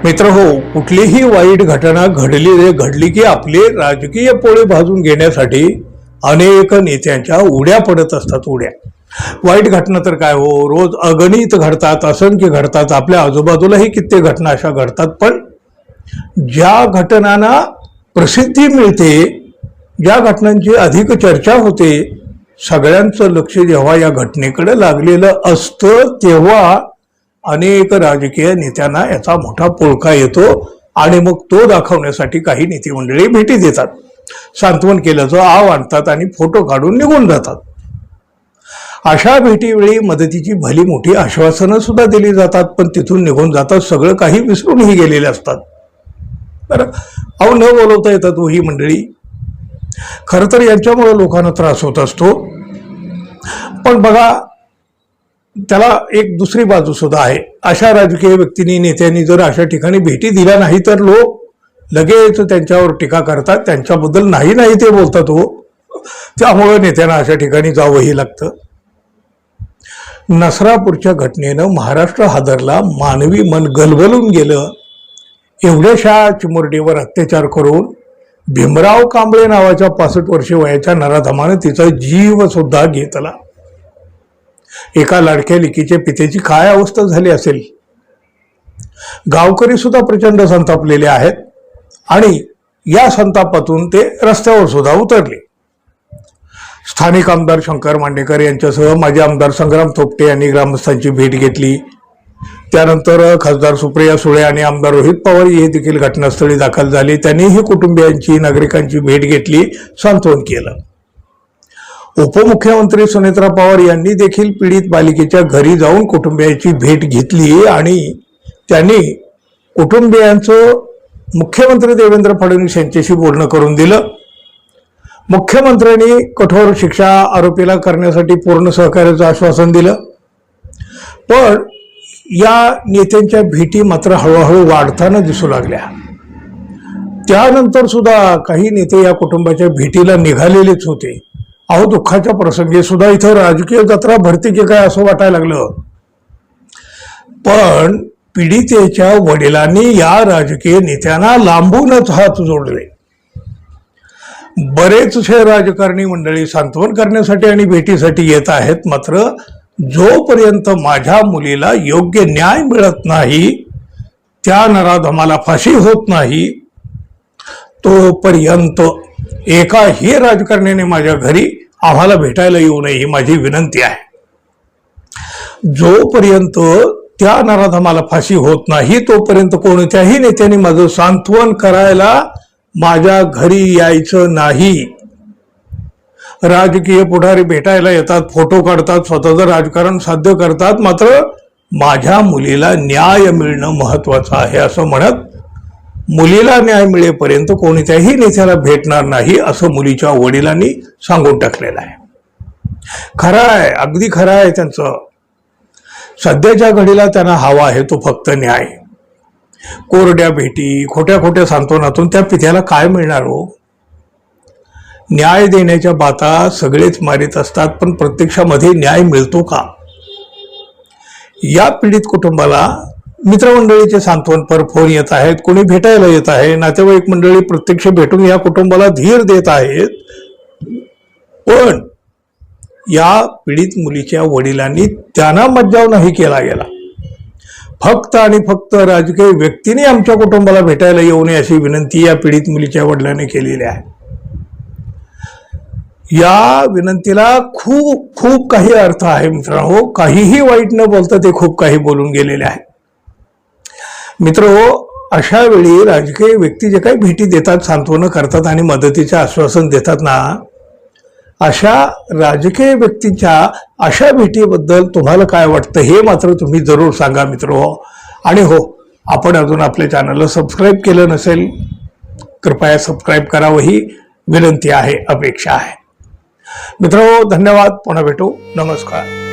मित्र हो, कुठलीही वाईट घटना घडली की आपले राजकीय पोळे भाजून घेण्यासाठी अनेक नेत्यांच्या उड्या पडत असतात. उड्या वाईट घटना तर काय हो, रोज अगणित घडतात, असंख्य घडतात. आपल्या आजूबाजूलाही कित्येक घटना अशा घडतात. पण ज्या घटनांना प्रसिद्धी मिळते, ज्या घटनांची अधिक चर्चा होते, सगळ्यांचं लक्ष जेव्हा या घटनेकडे लागलेलं असतं तेव्हा अनेक राजकीय नेत्यांना याचा मोठा पोळका येतो आणि मग तो दाखवण्यासाठी काही नेते मंडळी भेटी देतात, सांत्वन केल्याचं आव आणतात आणि फोटो काढून निघून जातात. अशा भेटीवेळी मदतीची भली मोठी आश्वासनं सुद्धा दिली जातात, पण तिथून निघून जातात, सगळं काही विसरूनही गेलेले असतात. बरं, अहो न बोलवता येतात ही मंडळी. खरं तर यांच्यामुळे लोकांना त्रास होत असतो. पण बघा, त्याला एक दुसरी बाजू सुद्धा आहे. अशा राजकीय व्यक्तींनी, नेत्यांनी जर अशा ठिकाणी भेटी दिल्या नाही तर लोक लगेच त्यांच्यावर टीका करतात, त्यांच्याबद्दल नाही ते बोलतात हो. त्यामुळे नेत्यांना अशा ठिकाणी जावंही लागतं. नसरापूरच्या घटनेनं महाराष्ट्र हादरला, मानवी मन गलबलून गेलं. एवढ्याशा चिमुरडीवर अत्याचार करून भीमराव कांबळे नावाच्या 65 वर्षे वयाच्या नराधमानं तिचा जीव सुद्धा घेतला. एका लाडक्या लेकीच्या पितेची काय अवस्था झाली असेल. गावकरी सुद्धा प्रचंड संतापलेले आहेत आणि या संतापातून ते रस्त्यावर सुद्धा उतरले. स्थानिक आमदार शंकर मांडेकर यांच्यासह माजी आमदार संग्राम थोपटे यांनी ग्रामस्थांची भेट घेतली. त्यानंतर खासदार सुप्रिया सुळे आणि आमदार रोहित पवार हे देखील घटनास्थळी दाखल झाले. त्यांनीही कुटुंबियांची, नागरिकांची भेट घेतली, सांत्वन केलं. उपमुख्यमंत्री सुनेत्रा पवार यांनी देखील पीडित बालिकेच्या घरी जाऊन कुटुंबियांची भेट घेतली आणि त्यांनी कुटुंबियांचं मुख्यमंत्री देवेंद्र फडणवीस यांच्याशी बोलणं करून दिलं. मुख्यमंत्र्यांनी कठोर शिक्षा आरोपीला करण्यासाठी पूर्ण सहकार्याचं आश्वासन दिलं. पण या नेत्यांच्या भेटी मात्र हळूहळू वाढताना दिसू लागल्या. त्यानंतर सुद्धा काही नेते या कुटुंबाच्या भेटीला निघालेलेच होते. अहो, दुःखाच्या प्रसंगी सुद्धा इथं राजकीय जत्रा भरती की काय असं वाटायला लागलं. पण पीडितेच्या वडिलांनी या राजकीय नेत्यांना लांबूनच हात जोडले. बरेचसे राजकारणी मंडळी सांत्वन करण्यासाठी आणि भेटीसाठी येत आहेत, मात्र जोपर्यंत माझ्या मुलीला योग्य न्याय मिळत नाही, त्या नराधमाला फाशी होत नाही, तोपर्यंत एकाही राजकारण्याने माझ्या घरी आम्हाला भेटायला येऊ नये ही माझी विनंती आहे. जोपर्यंत त्या नराधमाला फाशी होत नाही तोपर्यंत कोणत्याही नेत्याने माझं सांत्वन करायला माझ्या घरी यायचं नाही. राजकीय पुढारी भेटायला येतात, फोटो काढतात, स्वतःचं राजकारण साध्य करतात, मात्र माझ्या मुलीला न्याय मिळणं महत्वाचं आहे असं म्हणत मुलीला न्याय मिळेपर्यंत कोणत्याही नेत्याला भेटणार नाही असं मुलीच्या वडिलांनी सांगून टाकलेलं आहे. खरं आहे, अगदी खरं आहे त्यांचं. सध्याच्या घडीला त्यांना हवा आहे तो फक्त न्याय. कोरड्या भेटी, खोट्या सांत्वनातून त्या पित्याला काय मिळणार हो. न्याय देण्याच्या बाता सगळेच मारित असतात, पण प्रत्यक्षामध्ये न्याय मिळतो का. या पीडित कुटुंबाला मित्रमंडळीचे सांत्वनपर फोन येत आहेत, कोणी भेटायला येत आहे, नातेवाईक मंडळी प्रत्यक्ष भेटून या कुटुंबाला धीर देत आहेत. पण या पीडित मुलीच्या वडिलांनी त्यांना मज्जाव नाही केला गेला. फक्त आणि फक्त राजकीय व्यक्तीने आमच्या कुटुंबाला भेटायला येऊ नये अशी विनंती या पीडित मुलीच्या वडिलांनी केलेली आहे. या विनंतीला खूप काही अर्थ आहे मित्रांनो. काहीही वाईट न बोलता ते खूप काही बोलून गेलेले आहे. मित्रहो, अशा वेळी राजकीय व्यक्ती जे काही भेटी देतात, सांत्वनं करतात आणि मदतीचे आश्वासन देतात ना, अशा राजकीय व्यक्तीच्या अशा भेटीबद्दल तुम्हाला काय वाटतं हे मात्र तुम्ही जरूर सांगा मित्रहो. आणि हो, आपण अजून आपल्या चॅनलला सबस्क्राईब केलं नसेल, कृपया सबस्क्राईब करावं ही विनंती आहे, अपेक्षा आहे. मित्रहो, धन्यवाद. पुन्हा भेटू. नमस्कार.